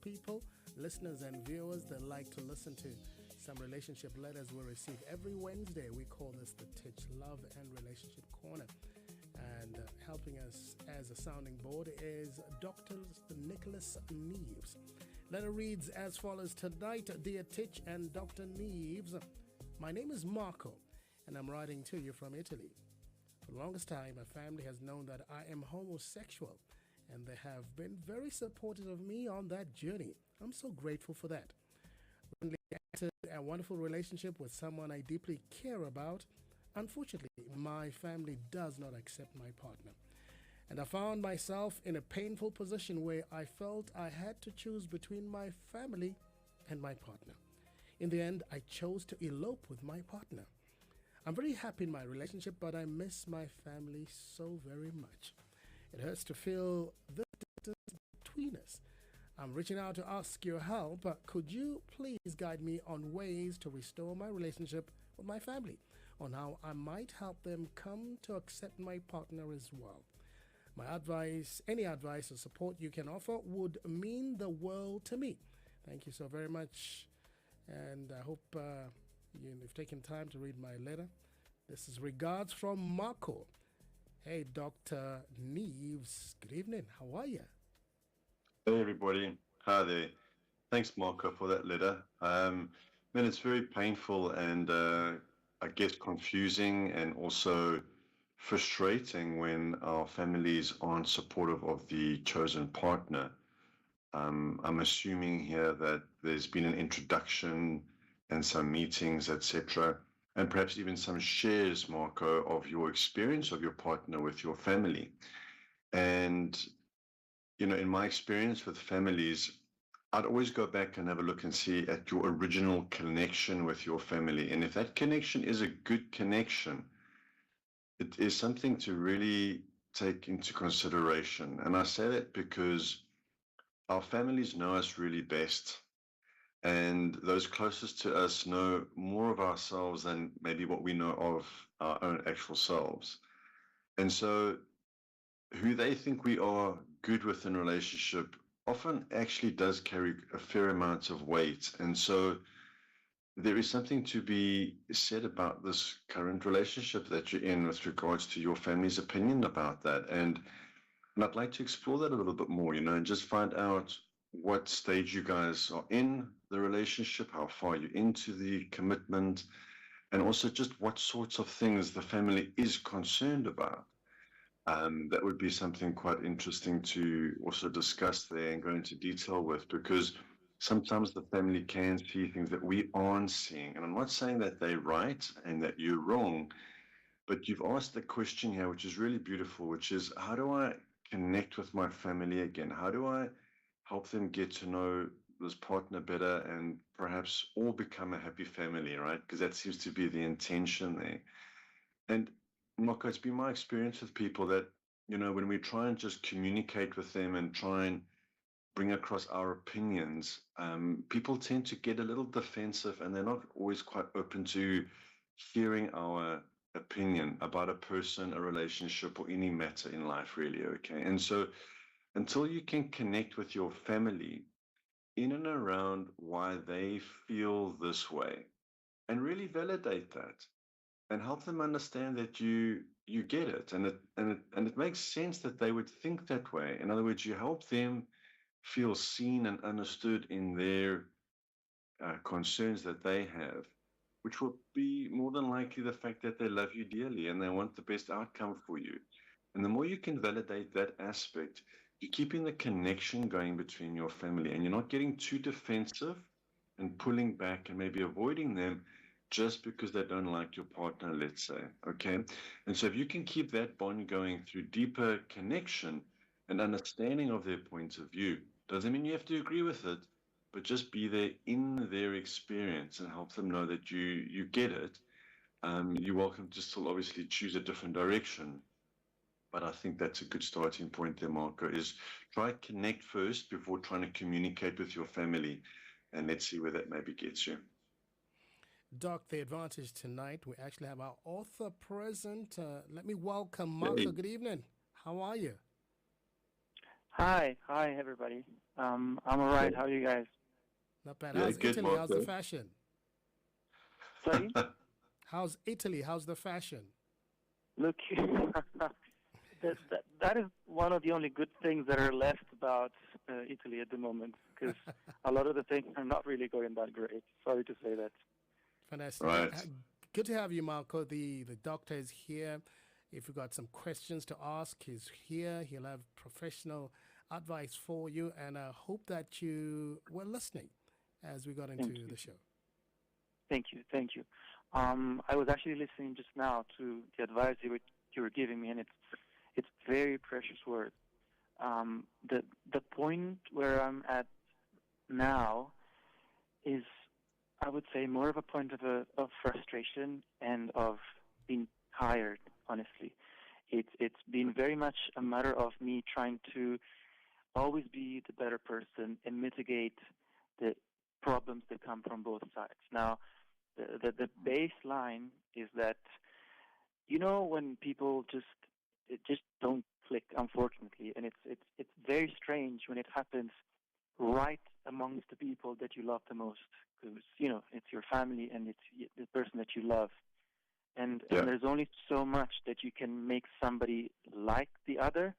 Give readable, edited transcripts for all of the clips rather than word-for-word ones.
people, listeners, and viewers that like to listen to some relationship letters we receive every Wednesday. We call this the Tich Love and Relationship Corner. And helping us as a sounding board is Dr. Nicholas Neaves. Letter reads as follows: Tonight, dear Tich and Dr. Neaves, my name is Marco, and I'm writing to you from Italy. For the longest time, my family has known that I am homosexual, and they have been very supportive of me on that journey. I'm so grateful for that. Recently, I entered a wonderful relationship with someone I deeply care about. Unfortunately, my family does not accept my partner, and I found myself in a painful position where I felt I had to choose between my family and my partner. In the end, I chose to elope with my partner. I'm very happy in my relationship, but I miss my family so very much. It hurts to feel the distance between us. I'm reaching out to ask your help. Could you please guide me on ways to restore my relationship with my family, on how I might help them come to accept my partner as well? My advice, any advice or support you can offer would mean the world to me. Thank you so very much, and I hope you've taken time to read my letter. This is regards from Marco. Hey, Dr. Neaves, good evening. How are you? Hey everybody, hi there. Thanks, Marco, for that letter. Man, it's very painful and I guess confusing and also frustrating when our families aren't supportive of the chosen partner. I'm assuming here that there's been an introduction and some meetings, etc., and perhaps even some shares, Marco, of your experience of your partner with your family. And in my experience with families, I'd always go back and have a look and see at your original connection with your family. And if that connection is a good connection, it is something to really take into consideration. And I say that because our families know us really best. And those closest to us know more of ourselves than maybe what we know of our own actual selves. And so who they think we are good with in relationship often actually does carry a fair amount of weight. And so there is something to be said about this current relationship that you're in with regards to your family's opinion about that. And I'd like to explore that a little bit more, and just find out what stage you guys are in the relationship, how far you're into the commitment, and also just what sorts of things the family is concerned about. That would be something quite interesting to also discuss there and go into detail with, because sometimes the family can see things that we aren't seeing. And I'm not saying that they're right and that you're wrong, but you've asked the question here, which is really beautiful, which is, how do I connect with my family again? How do I help them get to know this partner better and perhaps all become a happy family, right? Because that seems to be the intention there. And Marco, it's been my experience with people that, when we try and just communicate with them and try and bring across our opinions, people tend to get a little defensive and they're not always quite open to hearing our opinion about a person, a relationship, or any matter in life, really, okay? And so until you can connect with your family in and around why they feel this way and really validate that and help them understand that you get it, and it makes sense that they would think that way. In other words, you help them feel seen and understood in their concerns that they have, which will be more than likely the fact that they love you dearly and they want the best outcome for you. And the more you can validate that aspect, you're keeping the connection going between your family and you're not getting too defensive and pulling back and maybe avoiding them just because they don't like your partner, let's say. Okay. And so if you can keep that bond going through deeper connection and understanding of their point of view, doesn't mean you have to agree with it, but just be there in their experience and help them know that you get it. You're welcome to still obviously choose a different direction. But I think that's a good starting point there, Marco, is try connect first before trying to communicate with your family. And let's see where that maybe gets you. Doc, the advantage tonight, we actually have our author present. Let me welcome Hey, Marco. Good evening. How are you? Hi, everybody. I'm all right. How are you guys? Not bad. Yeah, How's good, Italy? How's the Marco. fashion? Sorry? How's Italy? How's the fashion? Look, that is one of the only good things that are left about Italy at the moment, because a lot of the things are not really going that great. Sorry to say that. Fantastic. Right. Good to have you, Marco. The doctor is here. If you've got some questions to ask, he's here. He'll have professional advice for you, and I hope that you were listening as we got Thank into you. the show. Thank you. Thank you. I was actually listening just now to the advice you were giving me, and it's very precious words. The point where I'm at now is, I would say, more of a point of frustration and of being tired. Honestly, it's been very much a matter of me trying to always be the better person and mitigate the problems that come from both sides. Now, the baseline is that, when people just don't click, unfortunately, and it's very strange when it happens right amongst the people that you love the most, because it's your family and it's the person that you love, and Yeah. there's only so much that you can make somebody like the other,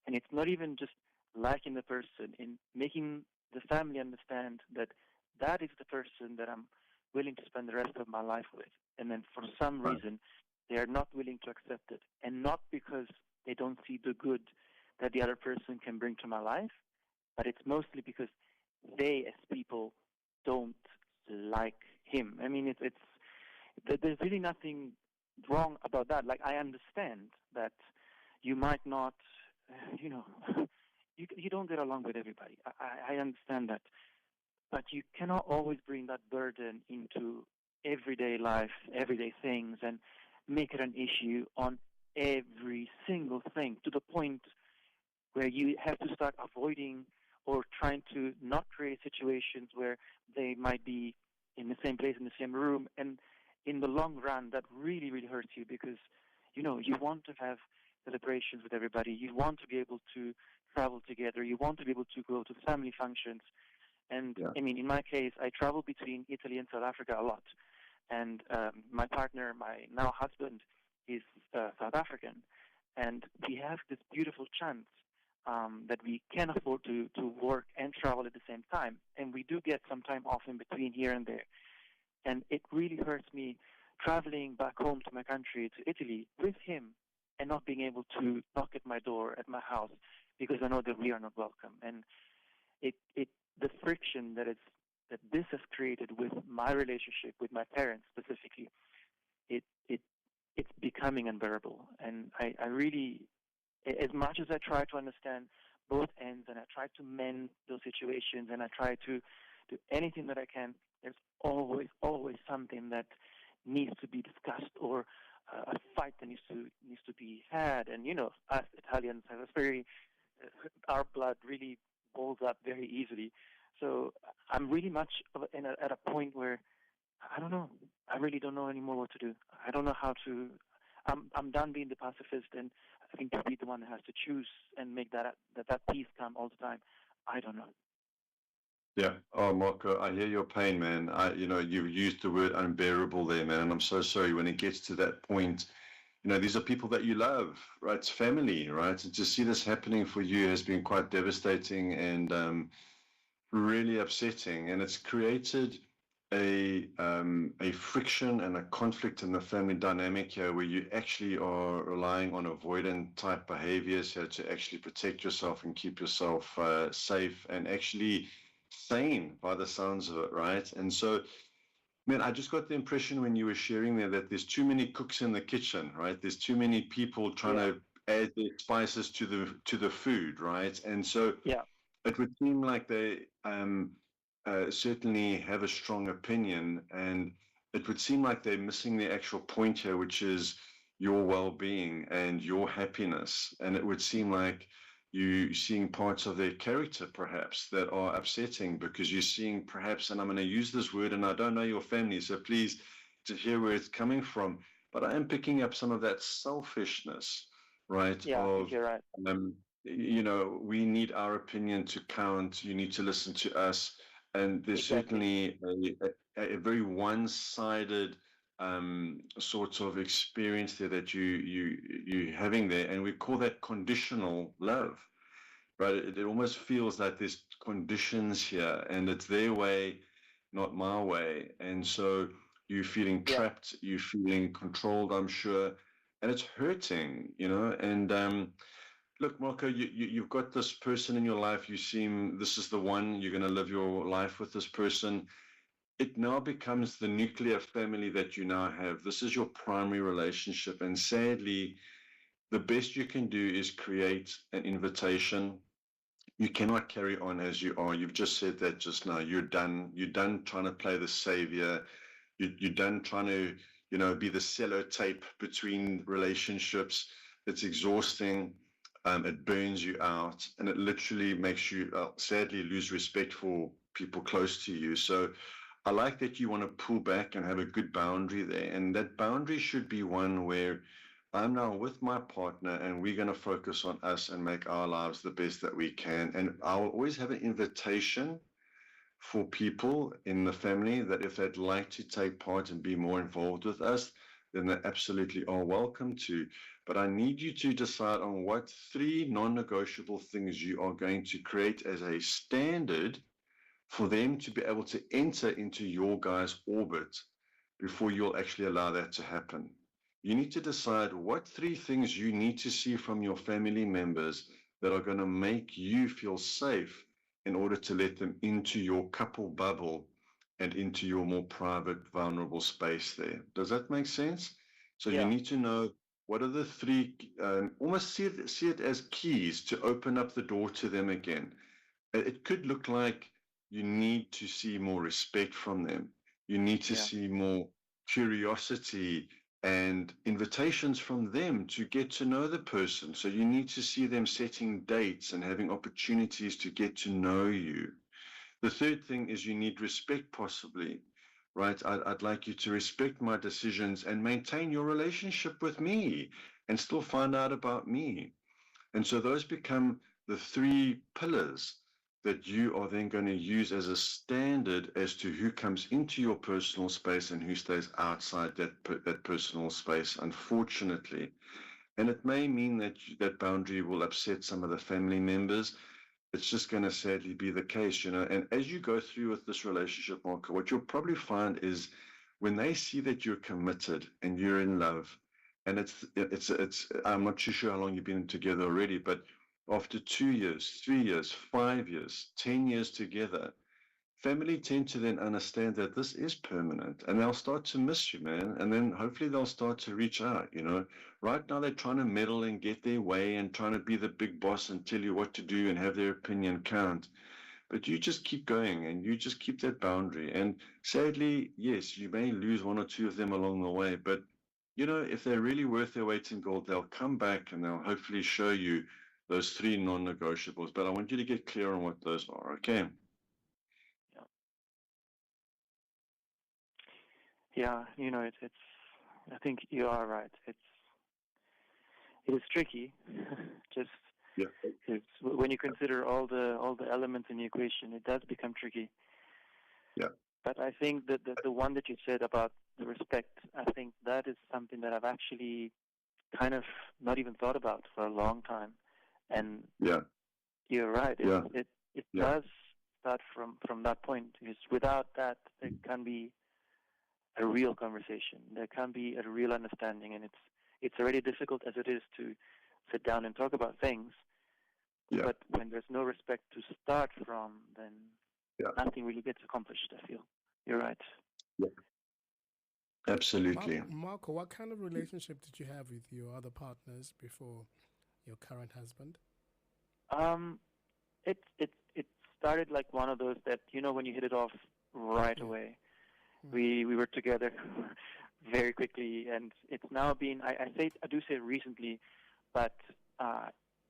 and it's not even just liking the person, in making the family understand that that is the person that I'm willing to spend the rest of my life with, and then for some Right. reason they are not willing to accept it, and not because they don't see the good that the other person can bring to my life, but it's mostly because they, as people, don't like him. I mean, there's really nothing wrong about that. Like, I understand that you might not, you know, you don't get along with everybody. I understand that, but you cannot always bring that burden into everyday life, everyday things, and make it an issue on every single thing, to the point where you have to start avoiding or trying to not create situations where they might be in the same place, in the same room, and in the long run that really, really hurts you, because you want to have celebrations with everybody, you want to be able to travel together, you want to be able to go to family functions. And Yeah. I mean, in my case, I travel between Italy and South Africa a lot, and my partner, my now husband, is South African, and we have this beautiful chance that we can afford to work and travel at the same time, and we do get some time off in between here and there. And it really hurts me traveling back home to my country, to Italy, with him, and not being able to knock at my door at my house because I know that we are not welcome. And it the friction that this has created with my relationship with my parents specifically, it it it's becoming unbearable. And I really, as much as I try to understand both ends, and I try to mend those situations, and I try to do anything that I can, there's always something that needs to be discussed, or a fight that needs to be had. And us Italians have a very our blood really boils up very easily. So I'm really much at a point where I don't know. I really don't know anymore what to do. I don't know how to. I'm done being the pacifist, and I think to be the one that has to choose and make that peace come all the time. I don't know. Yeah. Oh, Marco, I hear your pain, man. You used the word unbearable there, man, and I'm so sorry. When it gets to that point, these are people that you love, right? It's family, right? And to see this happening for you has been quite devastating and really upsetting, and it's created a friction and a conflict in the family dynamic here, where you actually are relying on avoidant type behaviors here to actually protect yourself and keep yourself safe and actually sane by the sounds of it, right? And so, man, I just got the impression when you were sharing there that there's too many cooks in the kitchen, right? There's too many people trying Yeah, to add their spices to the food, right? And so yeah, it would seem like they certainly have a strong opinion, and it would seem like they're missing the actual point here, which is your well-being and your happiness. And it would seem like you seeing parts of their character perhaps that are upsetting, because you're seeing perhaps, and I'm going to use this word, and I don't know your family, so please to hear where it's coming from, but I am picking up some of that selfishness, right? yeah. I think Of you're right. um, we need our opinion to count. You need to listen to us. And there's Exactly. certainly a very one-sided sort of experience there that you having there, and we call that conditional love, right? It almost feels like there's conditions here, and it's their way, not my way, and so you're feeling Yeah. trapped, you're feeling controlled, I'm sure, and it's hurting. And look, Marco, you've got this person in your life. You seem this is the one. You're going to live your life with this person. It now becomes the nuclear family that you now have. This is your primary relationship. And sadly, the best you can do is create an invitation. You cannot carry on as you are. You've just said that just now. You're done. You're done trying to play the savior. You're done trying to, be the sellotape between relationships. It's exhausting. It burns you out, and it literally makes you sadly lose respect for people close to you. So I like that you want to pull back and have a good boundary there. And that boundary should be one where I'm now with my partner and we're going to focus on us and make our lives the best that we can. And I'll always have an invitation for people in the family that if they'd like to take part and be more involved with us, then they absolutely are welcome to. But I need you to decide on what 3 non-negotiable things you are going to create as a standard for them to be able to enter into your guys' orbit before you'll actually allow that to happen. You need to decide what 3 things you need to see from your family members that are going to make you feel safe in order to let them into your couple bubble and into your more private, vulnerable space there. Does that make sense? So you Yeah. need to know what are the 3, almost see it as keys to open up the door to them again. It could look like you need to see more respect from them. You need to Yeah. see more curiosity and invitations from them to get to know the person. So you need to see them setting dates and having opportunities to get to know you. The third thing is you need respect, possibly, right? I'd like you to respect my decisions and maintain your relationship with me and still find out about me. And so those become the 3 pillars that you are then going to use as a standard as to who comes into your personal space and who stays outside that personal space, unfortunately. And it may mean that that boundary will upset some of the family members. It's just going to sadly be the case. And as you go through with this relationship, Marco, what you'll probably find is when they see that you're committed and you're in love, and it's I'm not too sure how long you've been together already, but after 2 years, 3 years, 5 years, 10 years together, family tend to then understand that this is permanent and they'll start to miss you, man. And then hopefully they'll start to reach out. Right now they're trying to meddle and get their way and trying to be the big boss and tell you what to do and have their opinion count. But you just keep going and you just keep that boundary. And sadly, yes, you may lose 1 or 2 of them along the way, but if they're really worth their weight in gold, they'll come back and they'll hopefully show you those 3 non-negotiables. But I want you to get clear on what those are, okay? Yeah. Yeah. It's. I think you are right. It is tricky. Just Yeah. it's, when you consider all the elements in the equation, it does become tricky. Yeah. But I think that the one that you said about the respect, I think that is something that I've actually kind of not even thought about for a long time. And Yeah. you're right. Yeah. It Yeah. does start from that point, because without that, there can be a real conversation. There can be a real understanding, and it's already difficult as it is to sit down and talk about things. Yeah. But when there's no respect to start from, then Yeah. nothing really gets accomplished, I feel. You're right. Yeah. Absolutely. Marco, what kind of relationship did you have with your other partners before your current husband? It started like one of those that, when you hit it off right Yeah. away. We were together very quickly, and it's now been, I do say recently, but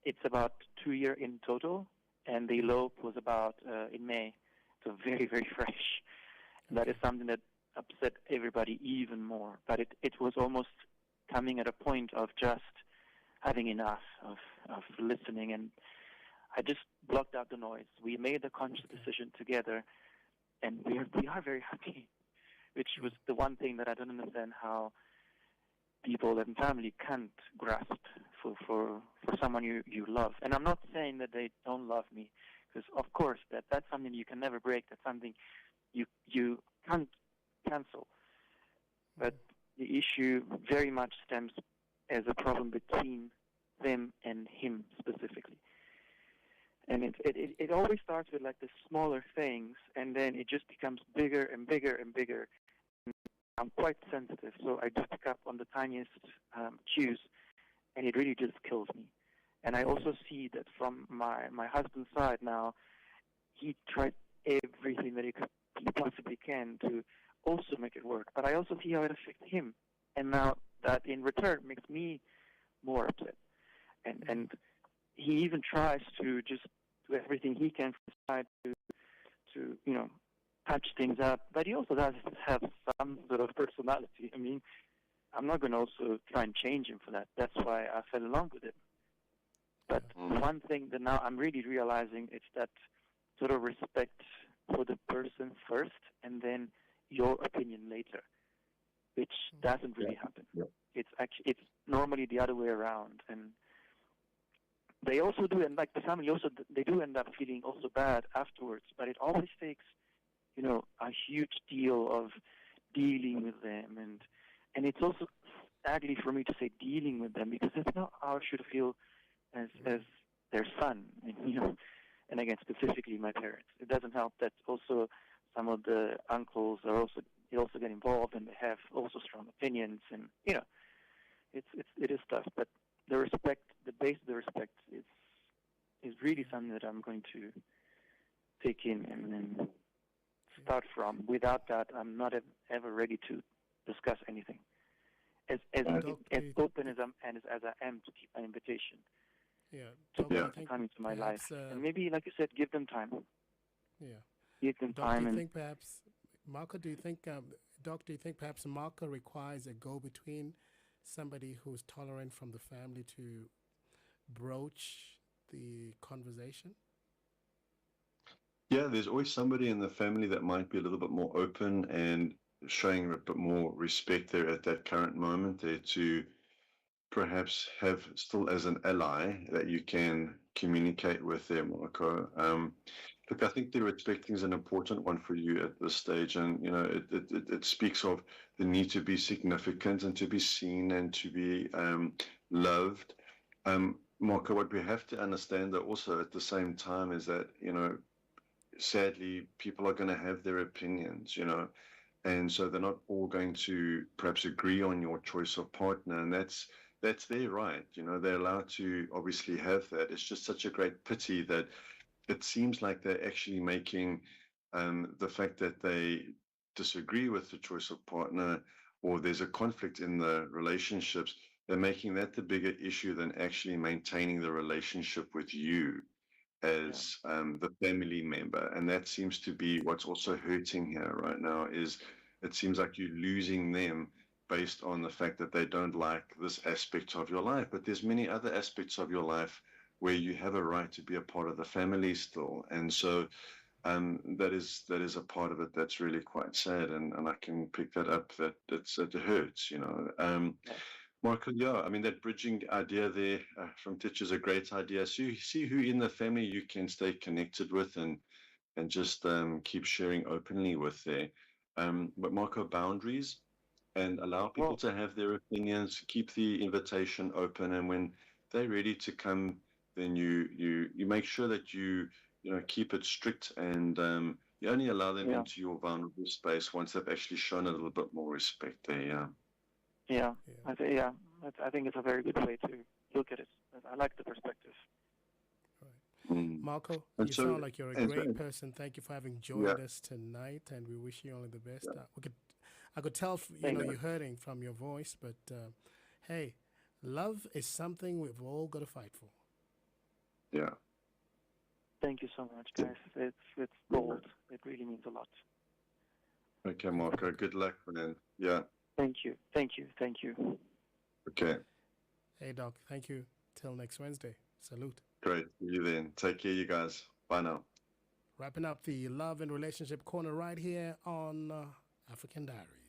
it's about 2 years in total, and the elope was about in May, so very, very fresh. And that is something that upset everybody even more. But it was almost coming at a point of just having enough of listening, and I just blocked out the noise. We made a conscious decision together, and we are very happy, which was the one thing that I don't understand how people and family can't grasp for someone you love. And I'm not saying that they don't love me, because of course that's something you can never break. That's something you can't cancel. But the issue very much stems as a problem between them and him specifically. And it always starts with like the smaller things, and then it just becomes bigger and bigger and bigger. I'm quite sensitive, so I do pick up on the tiniest cues, and it really just kills me. And I also see that from my husband's side now, he tried everything that he possibly can to also make it work. But I also see how it affects him, and now that in return makes me more upset. And he even tries to just do everything he can from his side to patch things up. But he also does have some sort of personality. I mean, I'm not going to also try and change him for that. That's why I fell in love with him. But one thing that now I'm really realizing is that sort of respect for the person first, and then your opinion later, which doesn't really happen. Yeah. It's normally the other way around, and they also do, and like the family also, they do end up feeling also bad afterwards. But it always takes, a huge deal of dealing with them, and it's also ugly for me to say dealing with them, because that's not how I should feel as their son, and again specifically my parents. It doesn't help that also some of the uncles they also get involved, and they have also strong opinions, and it is tough. But the respect, the base of the respect is really something that I'm going to take in and then start from. Without that, I'm not ever ready to discuss anything. As open as I am to keep an invitation. To come into my life, and maybe, like you said, give them time. Give them time. Do you think perhaps, Marco? Do you think, Doc? Do you think perhaps Marco requires a go-between, somebody who's tolerant from the family to broach the conversation? Yeah, there's always somebody in the family that might be a little bit more open and showing a bit more respect there at that current moment there to perhaps have still as an ally that you can communicate with there, Marco. Look, I think the respect thing is an important one for you at this stage, and it speaks of the need to be significant and to be seen and to be loved. Marco, what we have to understand that also at the same time is that sadly people are going to have their opinions, and so they're not all going to perhaps agree on your choice of partner, and that's their right. They're allowed to obviously have that. It's just such a great pity that it seems like they're actually making the fact that they disagree with the choice of partner, or there's a conflict in the relationships, they're making that the bigger issue than actually maintaining the relationship with you as the family member. And that seems to be what's also hurting here right now, is it seems like you're losing them based on the fact that they don't like this aspect of your life. But there's many other aspects of your life where you have a right to be a part of the family still. And so that is a part of it that's really quite sad. And I can pick that up, that it hurts, Marco, I mean, that bridging idea there from Tich is a great idea. So you see who in the family you can stay connected with and just keep sharing openly with there. But Marco, boundaries, and allow people to have their opinions, keep the invitation open, and when they're ready to come, then you make sure that you keep it strict, and you only allow them into your vulnerable space once they've actually shown a little bit more respect there. I think it's a very good way to look at it. I like the perspective. Right. Marco, you sound like you're a great person. Thank you for having joined us tonight, and we wish you only the best. I could tell you're hurting from your voice, but hey, love is something we've all got to fight for. Yeah. Thank you so much, guys. It's gold. It really means a lot. Okay, Marco. Good luck, man. Yeah. Thank you. Okay. Hey, Doc, thank you. Till next Wednesday. Salute. Great. See you then. Take care, you guys. Bye now. Wrapping up the Love and Relationship Corner right here on African Diaries.